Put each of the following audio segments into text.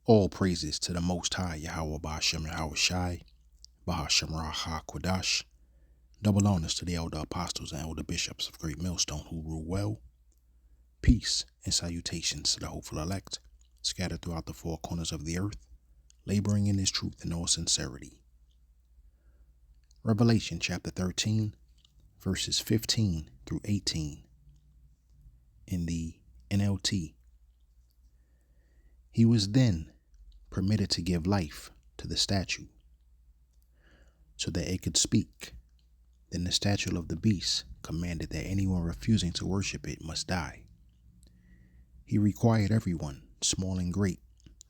All praises to the Most High Yahweh Ba'ashem Yahweh Shai, Bahashem Raha Kodash. Double honors to the elder apostles and elder bishops of Great Millstone who rule well. Peace and salutations to the hopeful elect, scattered throughout the four corners of the earth, laboring in His truth in all sincerity. Revelation chapter 13, verses 15 through 18. In the NLT. He was then permitted to give life to the statue, so that it could speak. Then the statue of the beast commanded that anyone refusing to worship it must die. He required everyone, small and great,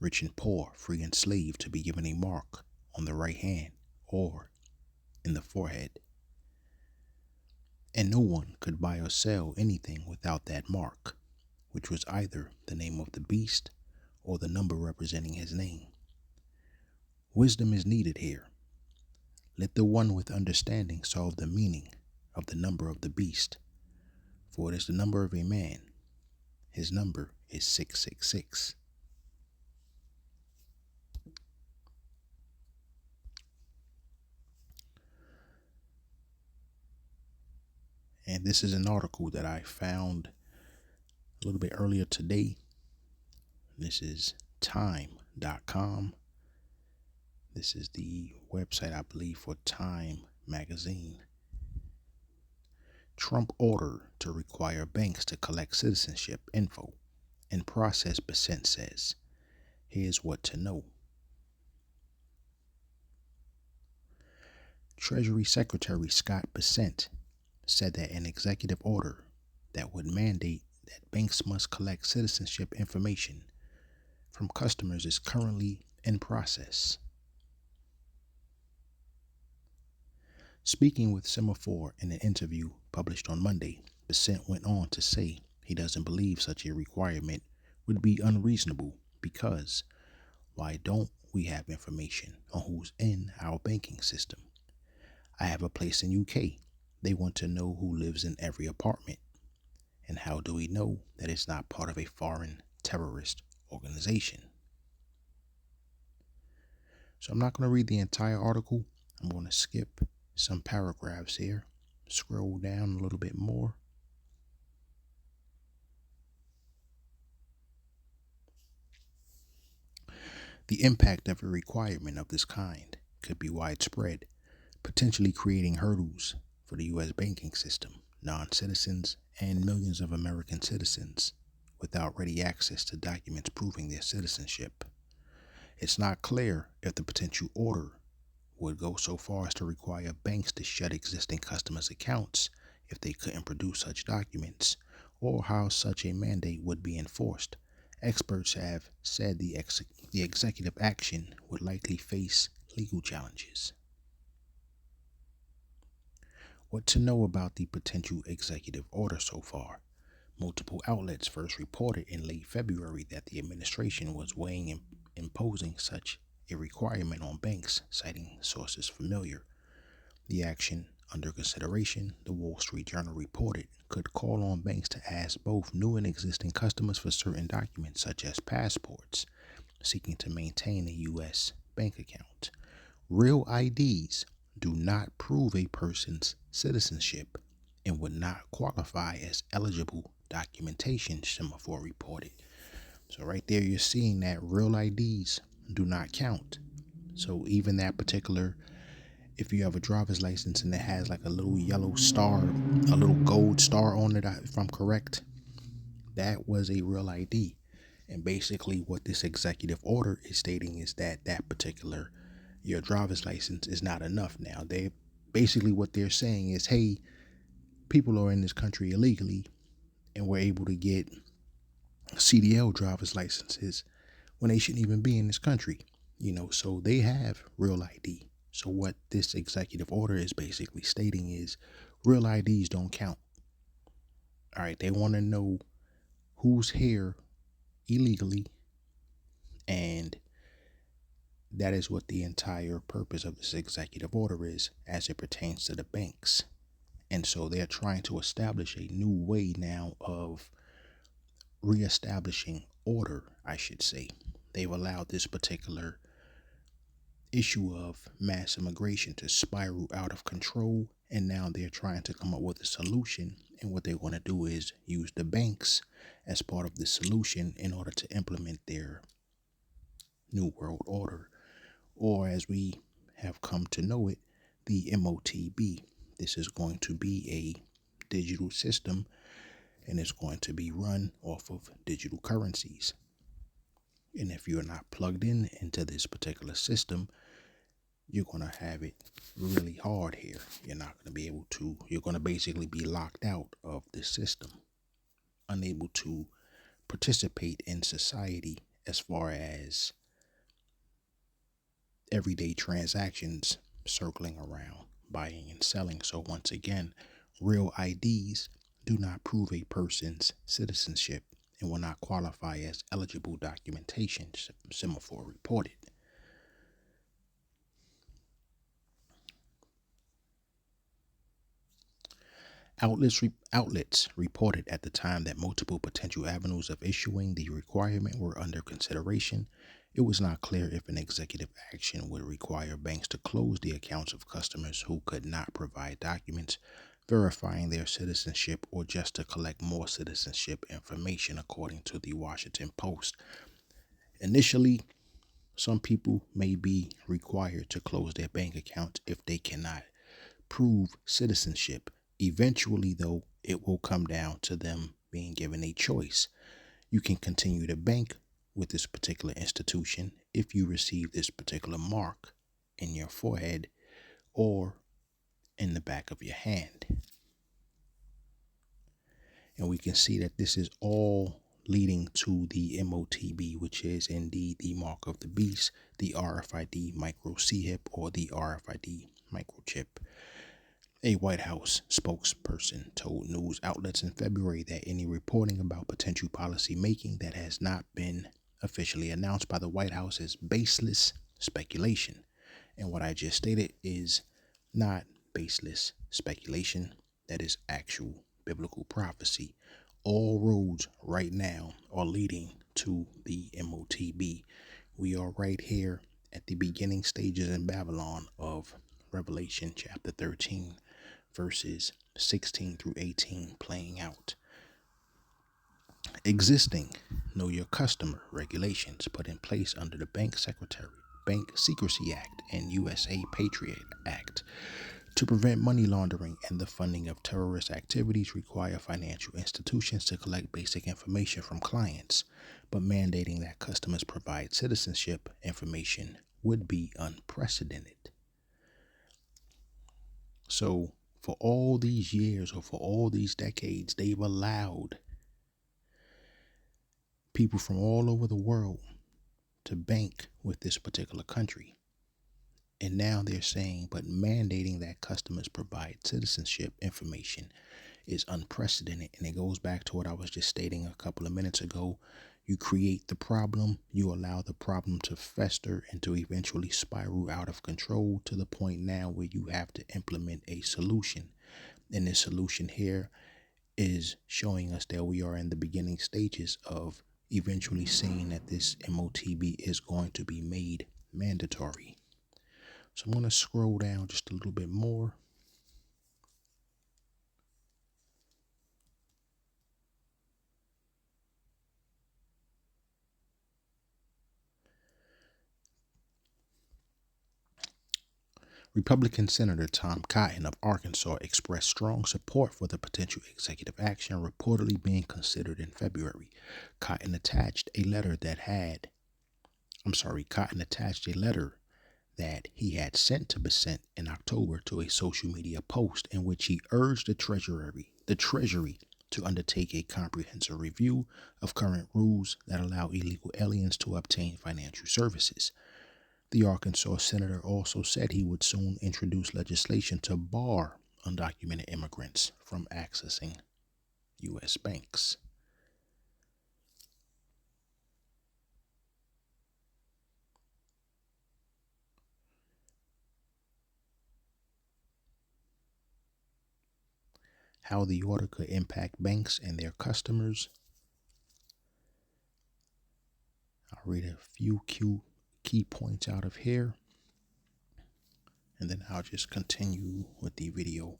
rich and poor, free and slave, to be given a mark on the right hand or in the forehead. And no one could buy or sell anything without that mark, which was either the name of the beast or the number representing his name. Wisdom is needed here. Let the one with understanding solve the meaning of the number of the beast, for it is the number of a man. His number is 666. And this is an article that I found a little bit earlier today. This is time.com. This is the website, I believe, for Time magazine. Trump order to require banks to collect citizenship info and process Bessent says. Here's what to know. Treasury Secretary Scott Bessent said that an executive order that would mandate that banks must collect citizenship information from customers is currently in process. Speaking with Semaphore in an interview published on Monday, Bessent went on to say he doesn't believe such a requirement would be unreasonable because why don't we have information on who's in our banking system? I have a place in UK. They want to know who lives in every apartment. And how do we know that it's not part of a foreign terrorist organization? So I'm not going to read the entire article. I'm going to skip some paragraphs here. Scroll down a little bit more. The impact of a requirement of this kind could be widespread, potentially creating hurdles for the U.S. banking system, non-citizens, and millions of American citizens without ready access to documents proving their citizenship. It's not clear if the potential order would go so far as to require banks to shut existing customers' accounts if they couldn't produce such documents, or how such a mandate would be enforced. Experts have said the executive action would likely face legal challenges. What to know about the potential executive order so far? Multiple outlets first reported in late February that the administration was weighing imposing such a requirement on banks, citing sources familiar. The action under consideration, the Wall Street Journal reported, could call on banks to ask both new and existing customers for certain documents such as passports, seeking to maintain a U.S. bank account. Real IDs do not prove a person's citizenship and would not qualify as eligible documentation, Semaphore reported. So right there you're seeing that real IDs do not count. So even that particular, if you have a driver's license and it has like a little yellow star, a little gold star on it, if I'm correct, that was a real ID. And basically what this executive order is stating is that that particular, your driver's license is not enough now. They basically what they're saying is, hey, people are in this country illegally and we're able to get CDL driver's licenses when they shouldn't even be in this country, so they have real ID. So what this executive order is basically stating is real IDs don't count. All right, they want to know who's here illegally, and that is what the entire purpose of this executive order is as it pertains to the banks. And so they're trying to establish a new way now of reestablishing order, I should say. they've allowed this particular issue of mass immigration to spiral out of control, and now they're trying to come up with a solution. And what they're going to do is use the banks as part of the solution in order to implement their new world order, or as we have come to know it, the MOTB. This is going to be a digital system, and it's going to be run off of digital currencies. And if you're not plugged in into this particular system, you're going to have it really hard here. You're not going to be able to, you're going to basically be locked out of the system, unable to participate in society as far as everyday transactions circling around buying and selling. So once again, real IDs do not prove a person's citizenship and will not qualify as eligible documentation, semaphore reported. Outlets reported at the time that multiple potential avenues of issuing the requirement were under consideration. It was not clear if an executive action would require banks to close the accounts of customers who could not provide documents verifying their citizenship, or just to collect more citizenship information, according to the Washington Post. Initially, some people may be required to close their bank accounts if they cannot prove citizenship. Eventually, though, it will come down to them being given a choice. You can continue to bank with this particular institution if you receive this particular mark in your forehead or in the back of your hand. And we can see that this is all leading to the MOTB, which is indeed the mark of the beast, the RFID micro chip, or the RFID microchip. A White House spokesperson told news outlets in February that any reporting about potential policy making that has not been officially announced by the White House is baseless speculation. And what I just stated is not baseless speculation, that is actual biblical prophecy. All roads right now are leading to the MOTB. We are right here at the beginning stages in Babylon of Revelation chapter 13, verses 16 through 18 playing out. Existing know your customer regulations put in place under the Bank Secrecy Act and USA Patriot Act to prevent money laundering and the funding of terrorist activities require financial institutions to collect basic information from clients, but mandating that customers provide citizenship information would be unprecedented. So for all these years, or for all these decades, they've allowed people from all over the world to bank with this particular country. And now they're saying, but mandating that customers provide citizenship information is unprecedented. And it goes back to what I was just stating a couple of minutes ago. You create the problem, you allow the problem to fester and to eventually spiral out of control to the point now where you have to implement a solution. And this solution here is showing us that we are in the beginning stages of eventually seeing that this MOTB is going to be made mandatory. So I'm going to scroll down just a little bit more. Republican Senator Tom Cotton of Arkansas expressed strong support for the potential executive action reportedly being considered in February. Cotton attached a letter that he had sent to Bessent in October to a social media post in which he urged the Treasury to undertake a comprehensive review of current rules that allow illegal aliens to obtain financial services. The Arkansas senator also said he would soon introduce legislation to bar undocumented immigrants from accessing U.S. banks. How the order could impact banks and their customers. All read a few key points out of here, and then I'll just continue with the video.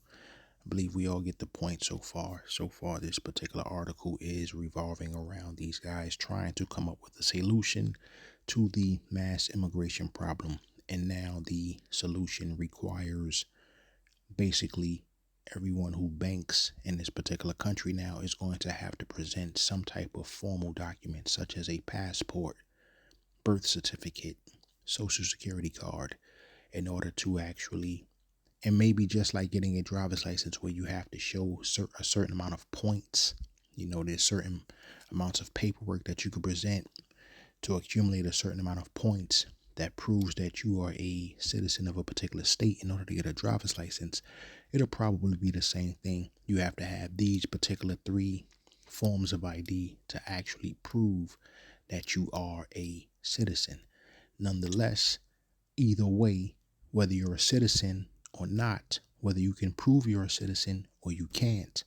I believe we all get the point so far. So far, this particular article is revolving around these guys trying to come up with a solution to the mass immigration problem. And now the solution requires basically everyone who banks in this particular country now is going to have to present some type of formal document, such as a passport, birth certificate, social security card, in order to actually, and maybe just like getting a driver's license where you have to show a certain amount of points. There's certain amounts of paperwork that you could present to accumulate a certain amount of points that proves that you are a citizen of a particular state in order to get a driver's license. It'll probably be the same thing. You have to have these particular 3 forms of ID to actually prove that you are a citizen. Nonetheless, either way, whether you're a citizen or not, whether you can prove you're a citizen or you can't,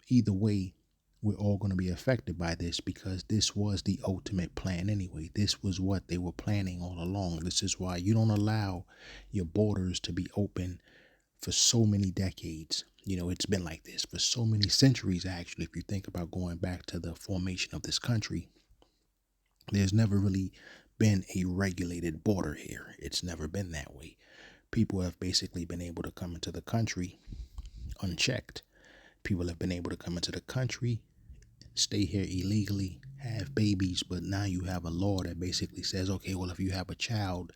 either way, we're all going to be affected by this, because this was the ultimate plan anyway. This was what they were planning all along. This is why you don't allow your borders to be open for so many decades. It's been like this for so many centuries, actually. If you think about going back to the formation of this country, there's never really been a regulated border here. It's never been that way. People have basically been able to come into the country unchecked. People have been able to come into the country, stay here illegally, have babies, but now you have a law that basically says, okay, well, if you have a child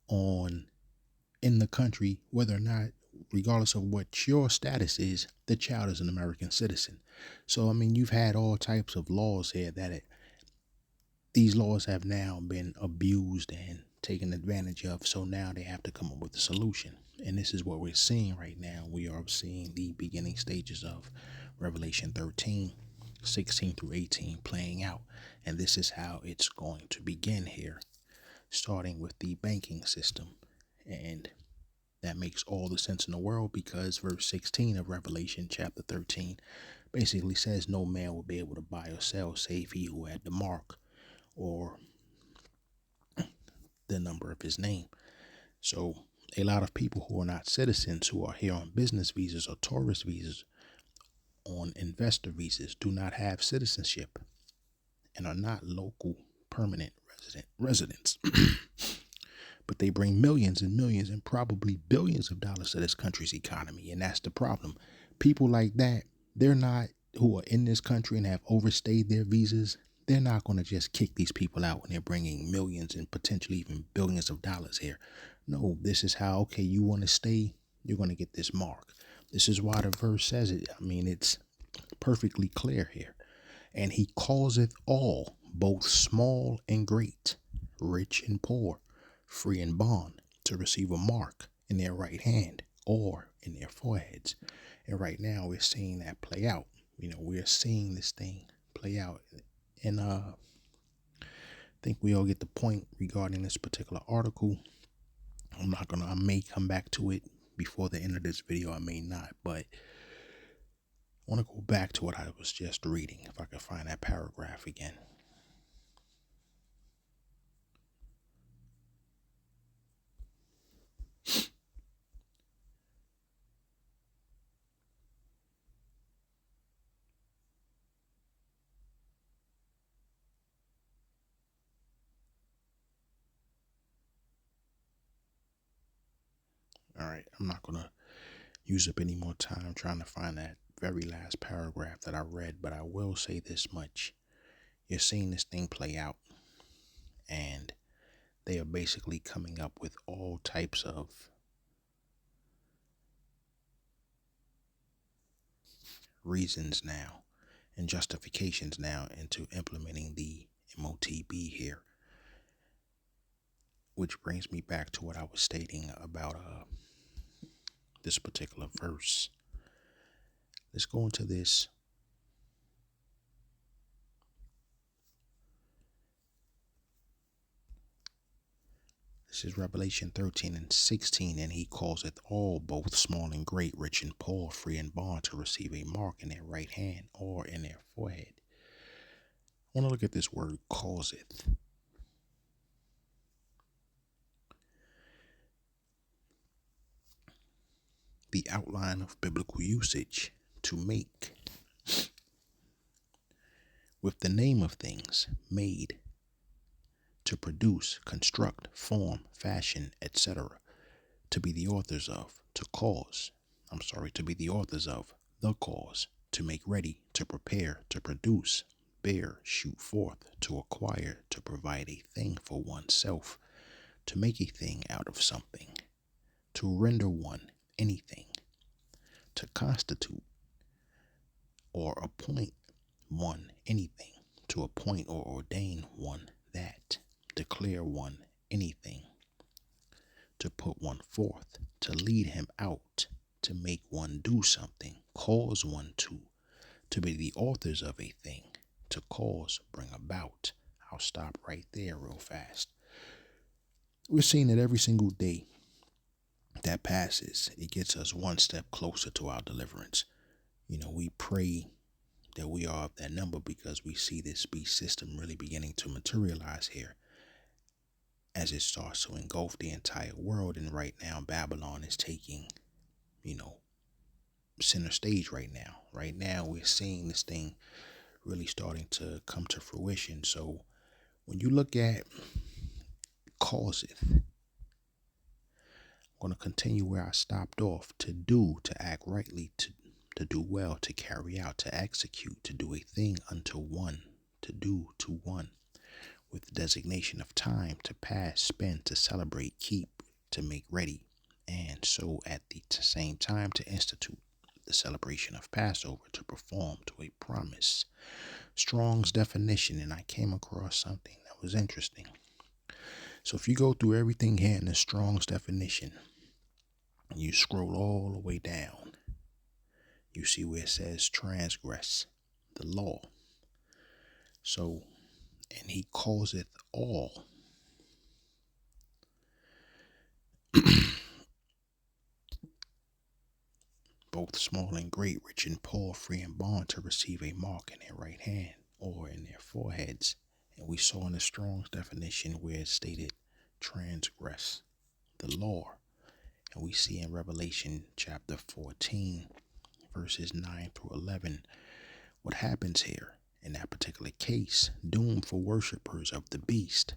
in the country, whether or not, regardless of what your status is, the child is an American citizen. So, you've had all types of laws here these laws have now been abused and taken advantage of. So now they have to come up with a solution. And this is what we're seeing right now. We are seeing the beginning stages of Revelation 13, 16 through 18 playing out. And this is how it's going to begin here, starting with the banking system. And that makes all the sense in the world, because verse 16 of Revelation chapter 13 basically says no man will be able to buy or sell save he who had the mark or the number of his name. So a lot of people who are not citizens, who are here on business visas or tourist visas, on investor visas, do not have citizenship and are not local permanent residents. But they bring millions and millions and probably billions of dollars to this country's economy. And that's the problem. People like that, who are in this country and have overstayed their visas, they're not going to just kick these people out when they're bringing millions and potentially even billions of dollars here. No, this is how, okay, you want to stay, you're going to get this mark. This is why the verse says it. It's perfectly clear here. And he causeth all, both small and great, rich and poor, free and bond, to receive a mark in their right hand or in their foreheads. And right now we're seeing that play out. We're seeing this thing play out. And I think we all get the point regarding this particular article. I may come back to it before the end of this video. I may not, but I want to go back to what I was just reading, if I can find that paragraph again. All right, I'm not going to use up any more time trying to find that very last paragraph that I read, but I will say this much. You're seeing this thing play out, and they are basically coming up with all types of reasons now and justifications now into implementing the MOTB here. Which brings me back to what I was stating about this particular verse. Let's go into this. This is Revelation 13 and 16. And he causeth all, both small and great, rich and poor, free and bond, to receive a mark in their right hand or in their forehead. I want to look at this word causeth. the outline of biblical usage to make, with the name of things, made, to produce, construct, form, fashion, etc., to be the authors of, to be the authors of, the cause, to make ready, to prepare, to produce, bear, shoot forth, to acquire, to provide a thing for oneself, to make a thing out of something, to render one anything, to constitute or appoint one anything, to appoint or ordain one that, declare one anything, to put one forth, to lead him out, to make one do something, cause one to be the authors of a thing, to cause, bring about. I'll stop right there real fast. We're seeing that every single day that passes, it gets us one step closer to our deliverance. We pray that we are of that number because we see this beast system really beginning to materialize here as it starts to engulf the entire world. And right now, Babylon is taking, center stage right now. Right now, we're seeing this thing really starting to come to fruition. So when you look at causeth, I'm going to continue where I stopped off. To do, to act rightly, to do well, to carry out, to execute, to do a thing unto one, to do to one, with the designation of time, to pass, spend, to celebrate, keep, to make ready, and so at the same time to institute the celebration of Passover, to perform to a promise. Strong's definition, and I came across something that was interesting. So if you go through everything here in the Strong's definition, and you scroll all the way down, you see where it says transgress the law. So, and he causeth all. Both small and great, rich and poor, free and bond, to receive a mark in their right hand or in their foreheads. And we saw in the Strong's definition where it stated transgress the law. And we see in Revelation chapter 14, verses 9 through 11, what happens here in that particular case. Doom for worshipers of the beast.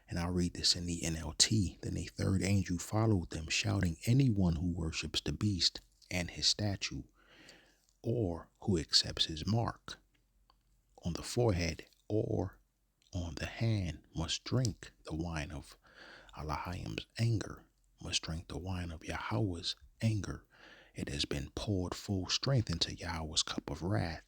And I'll read this in the NLT. Then a third angel followed them, shouting, anyone who worships the beast and his statue, or who accepts his mark on the forehead or on the hand, must drink the wine of Elohim's anger, must drink the wine of Yahweh's anger. It has been poured full strength into Yahweh's cup of wrath,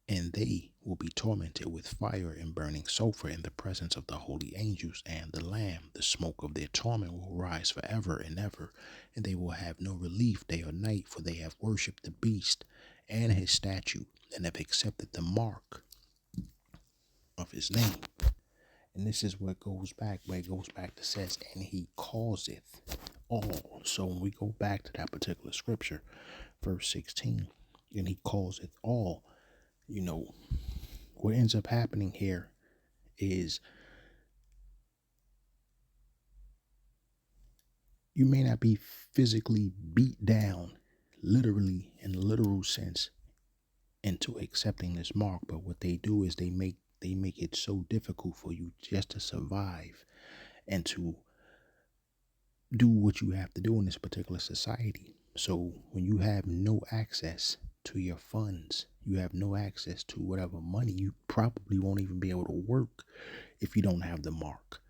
and they will be tormented with fire and burning sulfur in the presence of the holy angels and the Lamb. The smoke of their torment will rise forever and ever, and they will have no relief day or night, for they have worshipped the beast and his statue, and have accepted the mark of his name. And this is where it goes back to says, and he causeth all. So when we go back to that particular scripture, verse 16, and he causeth all, what ends up happening here is you may not be physically beat down, literally in the literal sense, into accepting this mark, but what they do is they make it so difficult for you just to survive and to do what you have to do in this particular society. So when you have no access to your funds, you have no access to whatever money, you probably won't even be able to work if you don't have the mark.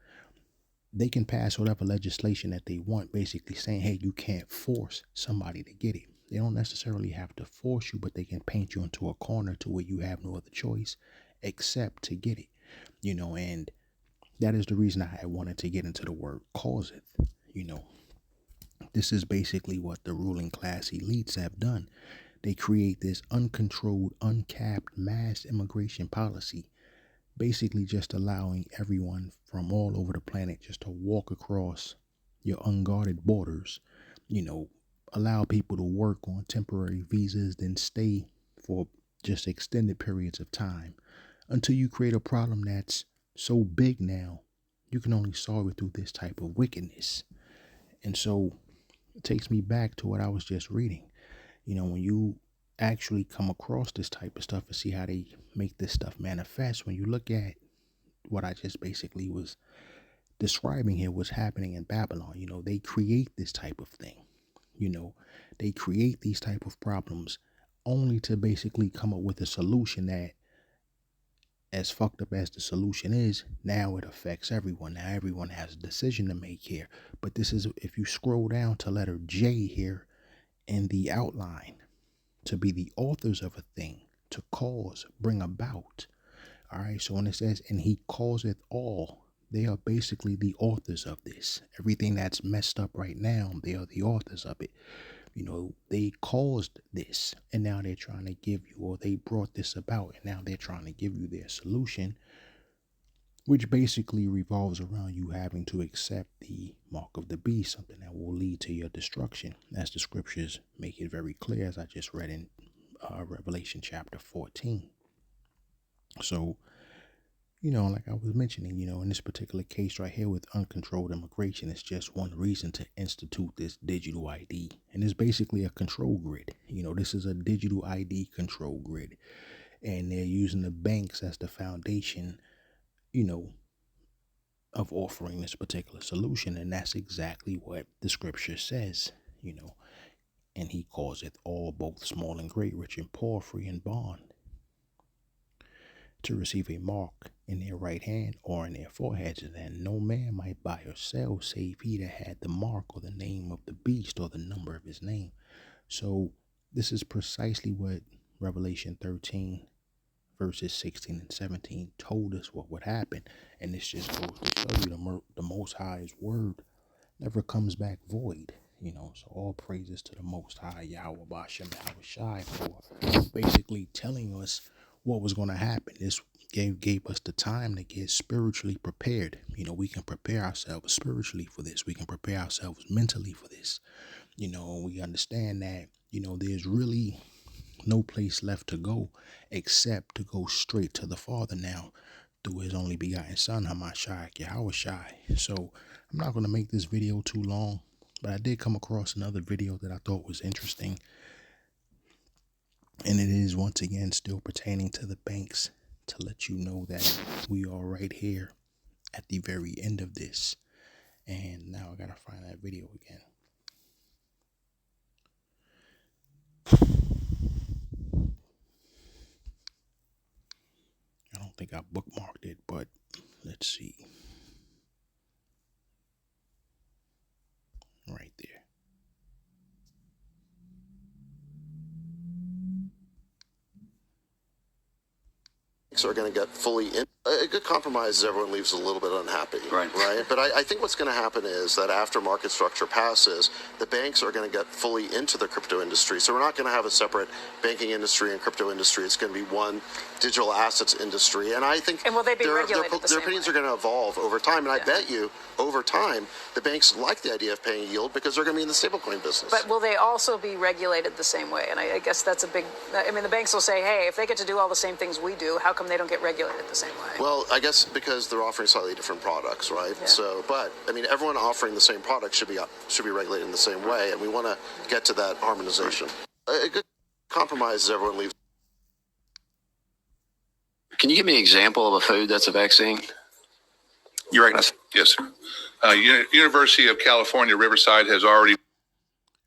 They can pass whatever legislation that they want, basically saying, hey, you can't force somebody to get it. They don't necessarily have to force you, but they can paint you into a corner to where you have no other choice except to get it, and that is the reason I wanted to get into the word causeth. This is basically what the ruling class elites have done. They create this uncontrolled, uncapped mass immigration policy, basically just allowing everyone from all over the planet just to walk across your unguarded borders, allow people to work on temporary visas, then stay for just extended periods of time until you create a problem that's so big now, you can only solve it through this type of wickedness. And so it takes me back to what I was just reading. When you actually come across this type of stuff and see how they make this stuff manifest, when you look at what I just basically was describing here, what's happening in Babylon, they create this type of thing. They create these type of problems only to basically come up with a solution that, as fucked up as the solution is, now it affects everyone. Now everyone has a decision to make here. But this is, if you scroll down to letter J here in the outline, to be the authors of a thing, to cause, bring about. All right, so when it says, and he causeth all, they are basically the authors of this. Everything that's messed up right now, they are the authors of it. They caused this, and now they're trying to give you, or they brought this about, and now they're trying to give you their solution, which basically revolves around you having to accept the mark of the beast, something that will lead to your destruction, as the scriptures make it very clear, as I just read in Revelation chapter 14. So, like I was mentioning, in this particular case right here with uncontrolled immigration, it's just one reason to institute this digital ID. And it's basically a control grid. This is a digital ID control grid. And they're using the banks as the foundation, of offering this particular solution. And that's exactly what the scripture says, and he causeth all, both small and great, rich and poor, free and bond, to receive a mark in their right hand or in their foreheads, that no man might buy or sell save he that had the mark or the name of the beast or the number of his name. So this is precisely what Revelation 13 verses 16 and 17 told us what would happen. And this just goes to show you the Most High's word never comes back void. So all praises to the Most High, Yahweh Bashem Shai, for basically telling us what was going to happen. This gave us the time to get spiritually prepared. We can prepare ourselves spiritually for this. We can prepare ourselves mentally for this. We understand that, there's really no place left to go except to go straight to the Father now through his only begotten Son, Hamashiach Yahweh Shai. So I'm not going to make this video too long, but I did come across another video that I thought was interesting. And it is once again still pertaining to the banks, to let you know that we are right here at the very end of this. And now I gotta find that video again. I don't think I bookmarked it, but let's see. Right there. Are going to get fully in. A good compromise is everyone leaves a little bit unhappy, right? But I think what's going to happen is that after market structure passes, the banks are going to get fully into the crypto industry. So we're not going to have a separate banking industry and crypto industry. It's going to be one digital assets industry. And I think will they be regulated their opinions are going to evolve over time. And I bet you over time, the banks like the idea of paying yield because they're going to be in the stablecoin business. But will they also be regulated the same way? And I guess that's a big, the banks will say, hey, if they get to do all the same things we do, how come they don't get regulated the same way? Well, I guess because they're offering slightly different products, right? Yeah. So, but everyone offering the same product should be regulated in the same way, and we want to get to that harmonization. A good compromise is everyone leaves. Can you give me an example of a food that's a vaccine? You recognize? Yes, sir. University of California, Riverside has already.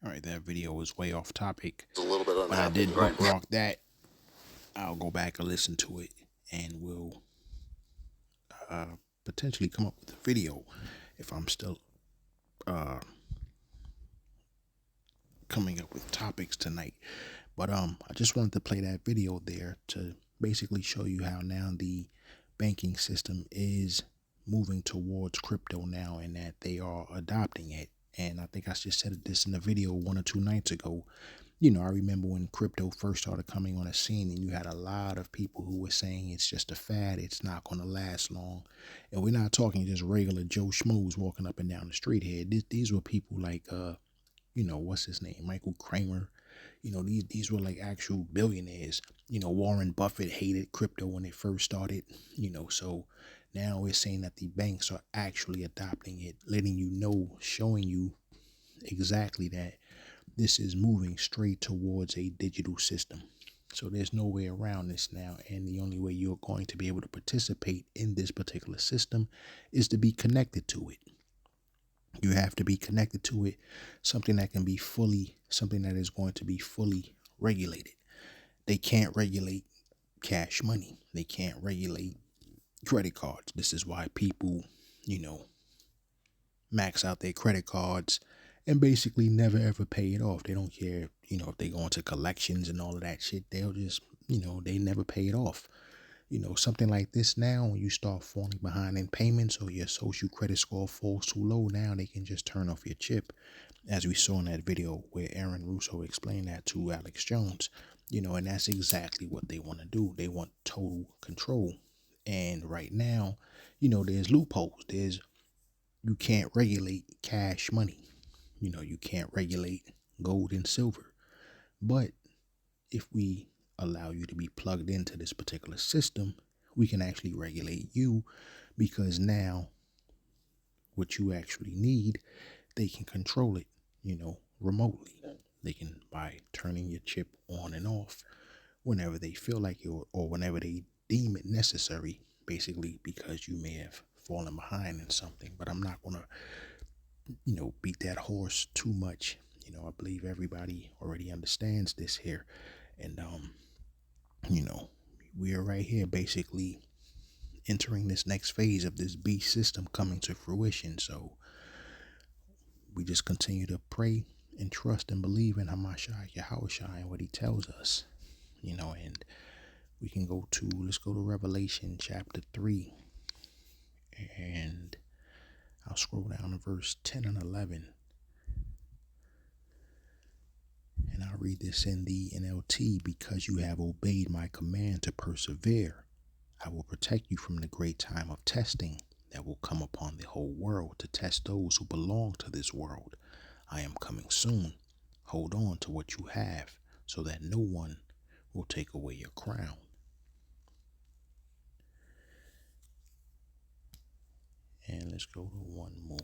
All right, that video was way off topic. It's a little bit unhappy. But I did bookmark that. I'll go back and listen to it, and we'll potentially come up with a video if I'm still coming up with topics tonight. But I just wanted to play that video there to basically show you how now the banking system is moving towards crypto now, and that they are adopting it. And I think I just said this in a video 1 or 2 nights ago. I remember when crypto first started coming on the scene, and you had a lot of people who were saying it's just a fad, it's not going to last long. And we're not talking just regular Joe Schmoes walking up and down the street here. These were people like, what's his name? Michael Kramer. These were like actual billionaires. Warren Buffett hated crypto when it first started, so now we're saying that the banks are actually adopting it, letting you know, showing you exactly that this is moving straight towards a digital system. So there's no way around this now. And the only way you're going to be able to participate in this particular system is to be connected to it. You have to be connected to it, something that is going to be fully regulated. They can't regulate cash money. They can't regulate credit cards. This is why people, max out their credit cards and basically never ever pay it off. They don't care, if they go into collections and all of that shit. They'll just, they never pay it off. Something like this now, when you start falling behind in payments or your social credit score falls too low, now they can just turn off your chip, as we saw in that video where Aaron Russo explained that to Alex Jones. And that's exactly what they want to do. They want total control. And right now, there's loopholes. You can't regulate cash money. You can't regulate gold and silver. But if we allow you to be plugged into this particular system, we can actually regulate you, because now what you actually need, they can control it, remotely. They can, by turning your chip on and off whenever they feel like it, or whenever they deem it necessary, basically because you may have fallen behind in something. But I'm not going to, beat that horse too much. I believe everybody already understands this here. And, we are right here basically entering this next phase of this beast system coming to fruition. So we just continue to pray and trust and believe in Hamashai Yahushua and what he tells us, and we can let's go to Revelation chapter 3, and I'll scroll down to verse 10 and 11, and I'll read this in the NLT. Because you have obeyed my command to persevere, I will protect you from the great time of testing that will come upon the whole world to test those who belong to this world. I am coming soon. Hold on to what you have so that no one will take away your crown. And let's go to one more.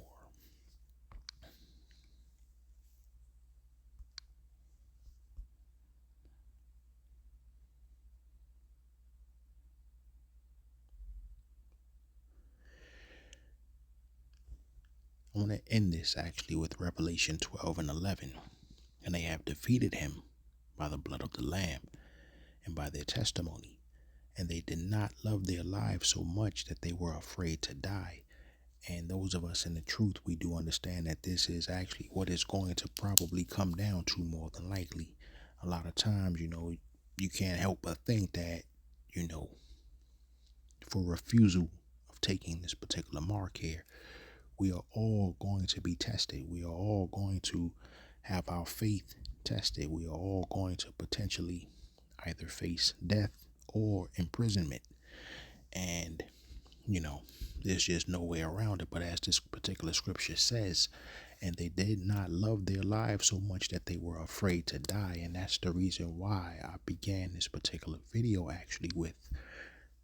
I want to end this actually with Revelation 12 and 11. And they have defeated him by the blood of the Lamb and by their testimony. And they did not love their lives so much that they were afraid to die. And those of us in the truth, we do understand that this is actually what is going to probably come down to, more than likely. A lot of times, you can't help but think that, for refusal of taking this particular mark here, we are all going to be tested. We are all going to have our faith tested. We are all going to potentially either face death or imprisonment. And, there's just no way around it. But as this particular scripture says, and they did not love their lives so much that they were afraid to die. And that's the reason why I began this particular video actually with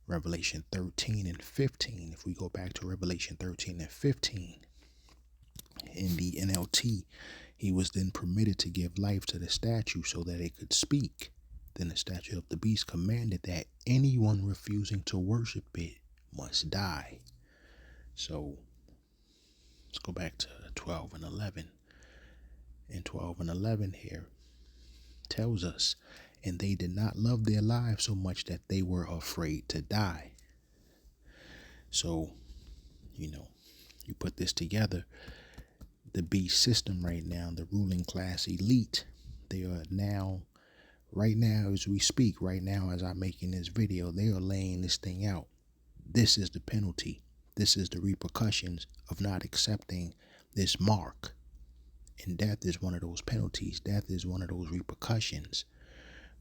Revelation 13 and 15. If we go back to Revelation 13 and 15, in the NLT, he was then permitted to give life to the statue so that it could speak. Then the statue of the beast commanded that anyone refusing to worship it must die. So let's go back to 12 and 11. And 12 and 11 here tells us, and they did not love their lives so much that they were afraid to die. So, you put this together, the beast system right now, the ruling class elite, they are now, right now as we speak, right now as I'm making this video, they are laying this thing out. This is the penalty. This is the repercussions of not accepting this mark. And death is one of those penalties. Death is one of those repercussions.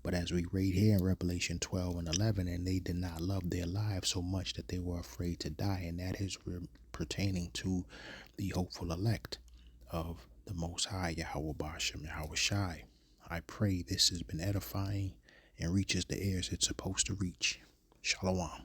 But as we read here in Revelation 12 and 11, and they did not love their lives so much that they were afraid to die. And that is pertaining to the hopeful elect of the Most High, Yahweh Bashem, Yahweh Shai. I pray this has been edifying and reaches the ears it's supposed to reach. Shalom.